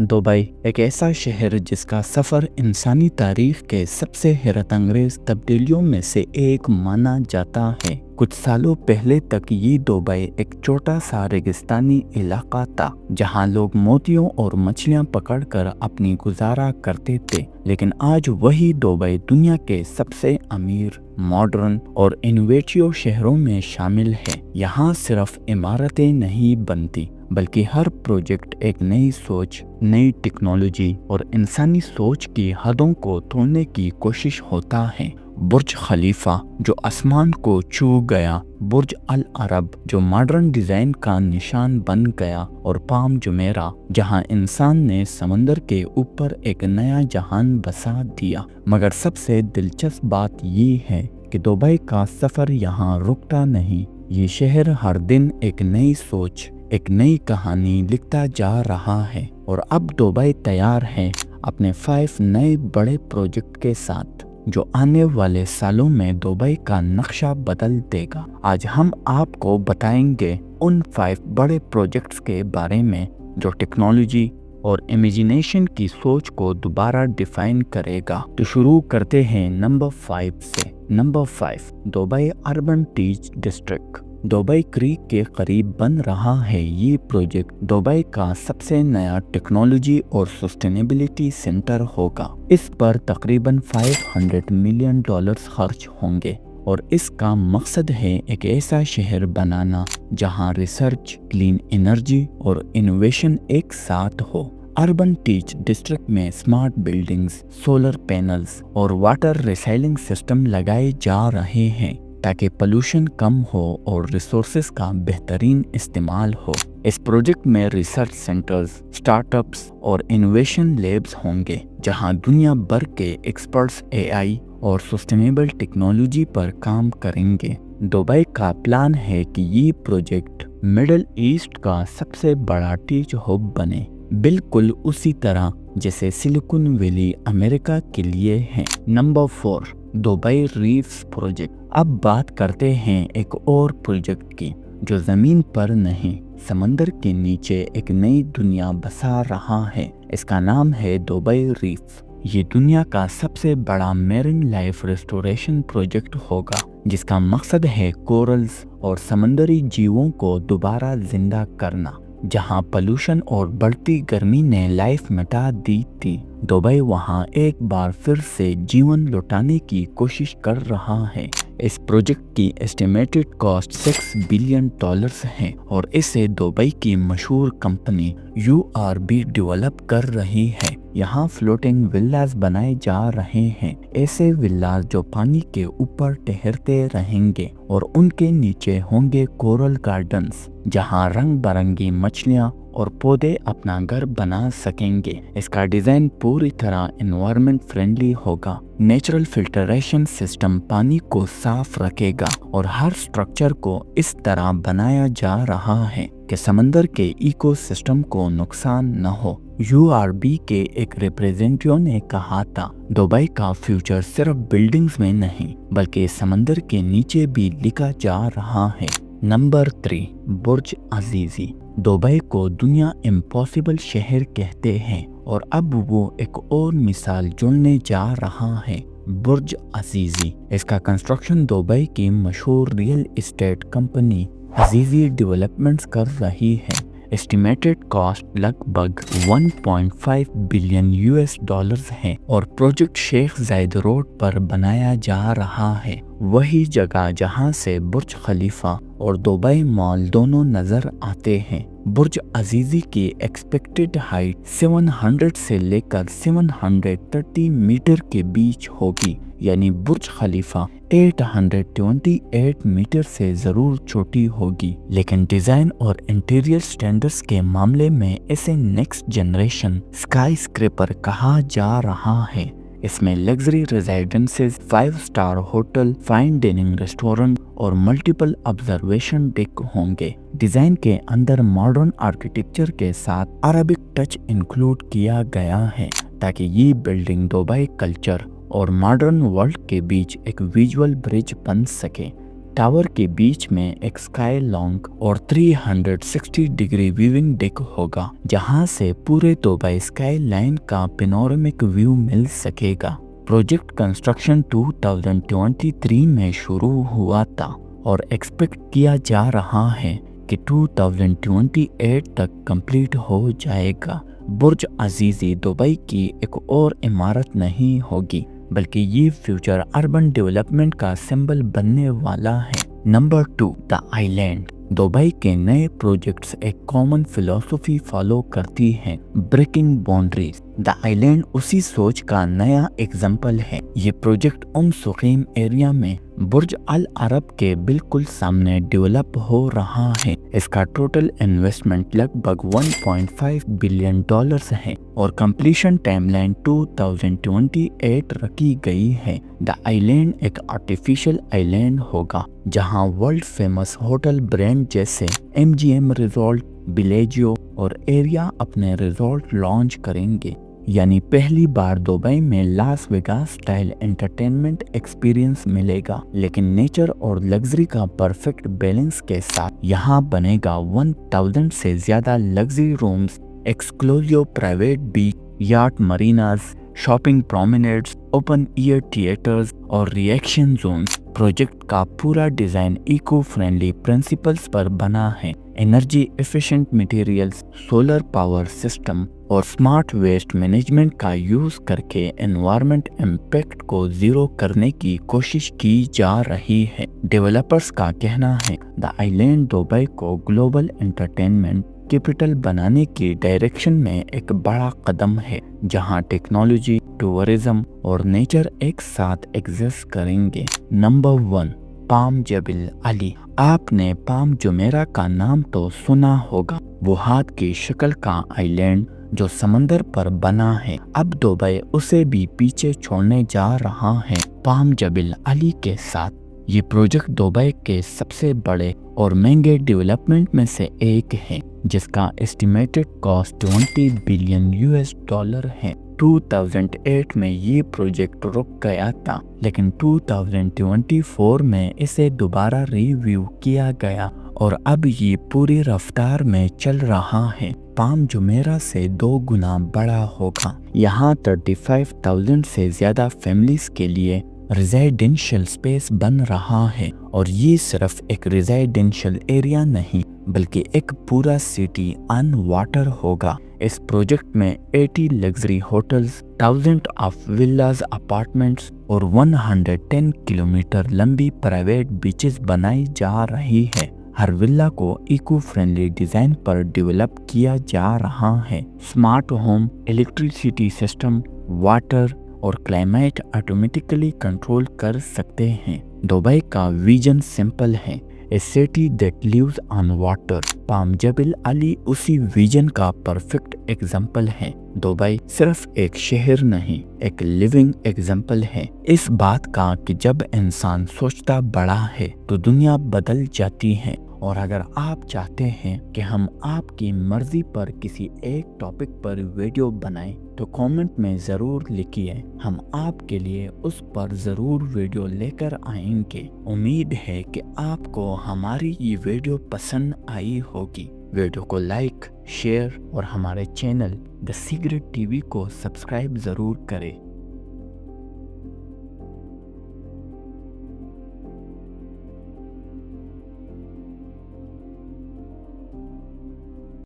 Dubai एक ऐसा शहर जिसका सफ़र इंसानी तारीख के सबसे हैरत अंगेज़ तब्दीलियों में से एक माना जाता है। कुछ सालों पहले तक ये दुबई एक छोटा सा रेगिस्तानी इलाका था जहां लोग मोतियों और मछलियां पकड़कर अपनी गुजारा करते थे, लेकिन आज वही दुबई दुनिया के सबसे अमीर, मॉडर्न और इनोवेटिव शहरों में शामिल है। यहाँ सिर्फ इमारतें नहीं बनती बल्कि हर प्रोजेक्ट एक नई सोच, नई टेक्नोलॉजी और इंसानी सोच की हदों को तोड़ने की कोशिश होता है। बुर्ज खलीफा जो आसमान को छू गया, बुर्ज अल अरब जो मॉडर्न डिजाइन का निशान बन गया, और पाम जुमेरा जहां इंसान ने समंदर के ऊपर एक नया जहान बसा दिया। मगर सबसे दिलचस्प बात ये है कि दुबई का सफर यहाँ रुकता नहीं। ये शहर हर दिन एक नई सोच, एक नई कहानी लिखता जा रहा है, और अब दुबई तैयार है अपने 5 नए बड़े प्रोजेक्ट के साथ जो आने वाले सालों में दुबई का नक्शा बदल देगा। आज हम आपको बताएंगे उन 5 बड़े प्रोजेक्ट्स के बारे में जो टेक्नोलॉजी और इमेजिनेशन की सोच को दोबारा डिफाइन करेगा। तो शुरू करते हैं नंबर 5 से। Number 5, Dubai urban teach district. Dubai creek के करीब बन रहा है ये प्रोजेक्ट दुबई का सबसे नया टेक्नोलॉजी और सस्टेनेबिलिटी सेंटर होगा। इस पर तकरीबन $500 मिलियन खर्च होंगे और इसका मकसद है एक ऐसा शहर बनाना जहां रिसर्च, क्लीन एनर्जी और इनोवेशन एक साथ हो। अर्बन टीच डिस्ट्रिक्ट में स्मार्ट बिल्डिंग्स, सोलर पैनल्स और वाटर रिसाइलिंग सिस्टम लगाए जा रहे हैं ताकि पोल्यूशन कम हो और रिसोर्सेज का बेहतरीन इस्तेमाल हो। इस प्रोजेक्ट में रिसर्च सेंटर्स, स्टार्टअप्स और इनोवेशन लैब्स होंगे जहां दुनिया भर के एक्सपर्ट्स एआई और सस्टेनेबल टेक्नोलॉजी पर काम करेंगे। दुबई का प्लान है कि ये प्रोजेक्ट मिडिल ईस्ट का सबसे बड़ा टीच हब बने, बिल्कुल उसी तरह जैसे सिलिकॉन वैली अमेरिका के लिए है। Number 4, Dubai reefs project. अब बात करते हैं एक और प्रोजेक्ट की जो जमीन पर नहीं, समंदर के नीचे एक नई दुनिया बसा रहा है। इसका नाम है दुबई रीफ्स। ये दुनिया का सबसे बड़ा मेरिन लाइफ रेस्टोरेशन प्रोजेक्ट होगा जिसका मकसद है कोरल्स और समंदरी जीवों को दोबारा जिंदा करना। जहां पोल्यूशन और बढ़ती गर्मी ने लाइफ मिटा दी थी, दुबई वहां एक बार फिर से जीवन लौटाने की कोशिश कर रहा है। इस प्रोजेक्ट की एस्टिमेटेड कॉस्ट $6 बिलियन है और इसे दुबई की मशहूर कंपनी URB डेवलप कर रही है। यहाँ फ्लोटिंग विल्लास बनाए जा रहे हैं, ऐसे विल्लास जो पानी के ऊपर ठहरते रहेंगे और उनके नीचे होंगे कोरल गार्डन्स जहाँ रंग बिरंगी मछलियाँ और पौधे अपना घर बना सकेंगे। इसका डिजाइन पूरी तरह एनवायरनमेंट फ्रेंडली होगा। नेचुरल फिल्टरेशन सिस्टम पानी को साफ रखेगा और हर स्ट्रक्चर को इस तरह बनाया जा रहा है कि समंदर के इकोसिस्टम को नुकसान न हो। URB के एक रिप्रेजेंटेटिव ने कहा था, दुबई का फ्यूचर सिर्फ बिल्डिंग्स में नहीं बल्कि समंदर के नीचे भी लिखा जा रहा है। नंबर 3, बुर्ज अजीजी। दुबई को दुनिया इम्पॉसिबल शहर कहते हैं और अब वो एक और मिसाल जोड़ने जा रहा है, बुर्ज अजीजी। इसका कंस्ट्रक्शन दुबई की मशहूर रियल एस्टेट कंपनी अजीजी डेवलपमेंट्स कर रही है। एस्टिमेटेड कॉस्ट लगभग $1.5 बिलियन है और प्रोजेक्ट शेख जायद रोड पर बनाया जा रहा है, वही जगह जहां से बुर्ज खलीफा और दुबई मॉल दोनों नजर आते हैं। बुर्ज अजीजी की एक्सपेक्टेड हाइट 700 से लेकर 730 मीटर के बीच होगी, यानी बुर्ज खलीफा 828 मीटर से जरूर छोटी होगी, लेकिन डिजाइन और इंटीरियर स्टैंडर्ड्स के मामले में इसे नेक्स्ट जनरेशन स्काई स्क्रैपर कहा जा रहा है। इसमें luxury residences, 5 star hotel, fine dining restaurant और मल्टीपल ऑब्जर्वेशन डेक होंगे। डिजाइन के अंदर मॉडर्न आर्किटेक्चर के साथ अरबिक टच इंक्लूड किया गया है ताकि ये बिल्डिंग दुबई कल्चर और मॉडर्न वर्ल्ड के बीच एक विजुअल ब्रिज बन सके। टावर के बीच में एक स्काई लॉन्ग और 360 डिग्री व्यूइंग डेक होगा, जहां से पूरे दुबई स्काई लाइन का पेनोरामिक व्यू मिल सकेगा। प्रोजेक्ट कंस्ट्रक्शन 2023 में शुरू हुआ था और एक्सपेक्ट किया जा रहा है कि 2028 तक कंप्लीट हो जाएगा। बुर्ज अजीज़ी दुबई की एक और इमारत नहीं होगी, बल्कि ये फ्यूचर अर्बन डेवलपमेंट का सिंबल बनने वाला है। Number 2, the island. दुबई के नए प्रोजेक्ट्स एक कॉमन फिलॉसफी फॉलो करती हैं, ब्रेकिंग बाउंड्रीज। द आइलैंड उसी सोच का नया एग्जाम्पल है। ये प्रोजेक्ट सुकीम एरिया में बुर्ज अल अरब के बिल्कुल सामने डेवलप हो रहा है। इसका टोटल इन्वेस्टमेंट लगभग $1.5 बिलियन है और कंप्लीशन टाइमलाइन 2028 रखी गई है। द आइलैंड एक आर्टिफिशियल आइलैंड होगा, जहां वर्ल्ड फेमस होटल ब्रांड जैसे MGM रिजॉर्ट, बिलेजियो और एरिया अपने रिजॉर्ट लॉन्च करेंगे। यानी पहली बार दुबई में Las Vegas style entertainment experience मिलेगा, लेकिन नेचर और लग्जरी का परफेक्ट बैलेंस के साथ यहाँ बनेगा 1000 से ज्यादा luxury rooms, exclusive private beach, yacht marinas, shopping promenades, open air theatres और रिएक्शन जोन्स। प्रोजेक्ट का पूरा डिजाइन इको फ्रेंडली प्रिंसिपल्स पर बना है। Energy efficient materials, solar power system और स्मार्ट वेस्ट मैनेजमेंट का यूज करके एनवायरमेंट इम्पैक्ट को जीरो करने की कोशिश की जा रही है। डेवलपर्स का कहना है द आइलैंड दुबई को ग्लोबल एंटरटेनमेंट कैपिटल बनाने की डायरेक्शन में एक बड़ा कदम है, जहां टेक्नोलॉजी, टूरिज्म और नेचर एक साथ एग्जिस्ट करेंगे। Number 1, palm Jebel Ali. आपने पाम जुमेरा का नाम तो सुना होगा, वो हाथ की शक्ल का आइलैंड जो समंदर पर बना है। अब दुबई उसे भी पीछे छोड़ने जा रहा है पाम जबल अली के साथ। ये प्रोजेक्ट दुबई के सबसे बड़े और महंगे डेवलपमेंट में से एक है, जिसका एस्टिमेटेड कॉस्ट $20 बिलियन है। 2008 में ये प्रोजेक्ट रुक गया था, लेकिन 2024 में इसे दोबारा रिव्यू किया गया और अब ये पूरी रफ्तार में चल रहा है। पाम जुमेरा से 2 गुना बड़ा होगा। यहाँ 35,000 से ज्यादा फैमिलीज के लिए रेजिडेंशियल स्पेस बन रहा है, और ये सिर्फ एक रेजिडेंशियल एरिया नहीं, बल्कि एक पूरा सिटी ऑन वाटर होगा। इस प्रोजेक्ट में 80 luxury hotels, 1000 of villas apartments और 110 किलोमीटर लंबी प्राइवेट बीचेस बनाई जा रही है। हर विला को इको फ्रेंडली डिजाइन पर डेवलप किया जा रहा है। Smart home, electricity system, water और क्लाइमेट ऑटोमेटिकली कंट्रोल कर सकते हैं। दुबई का विजन सिंपल है, a city that lives on water. Palm Jebel Ali उसी विजन का परफेक्ट एग्जाम्पल है। दुबई सिर्फ एक शहर नहीं, एक लिविंग एग्जाम्पल है इस बात का कि जब इंसान सोचता बड़ा है तो दुनिया बदल जाती है। और अगर आप चाहते हैं कि हम आपकी मर्जी पर किसी एक टॉपिक पर वीडियो बनाएं, तो कमेंट में ज़रूर लिखिए, हम आपके लिए उस पर ज़रूर वीडियो लेकर आएंगे। उम्मीद है कि आपको हमारी ये वीडियो पसंद आई होगी। वीडियो को लाइक, शेयर और हमारे चैनल द सीक्रेट टीवी को सब्सक्राइब ज़रूर करें।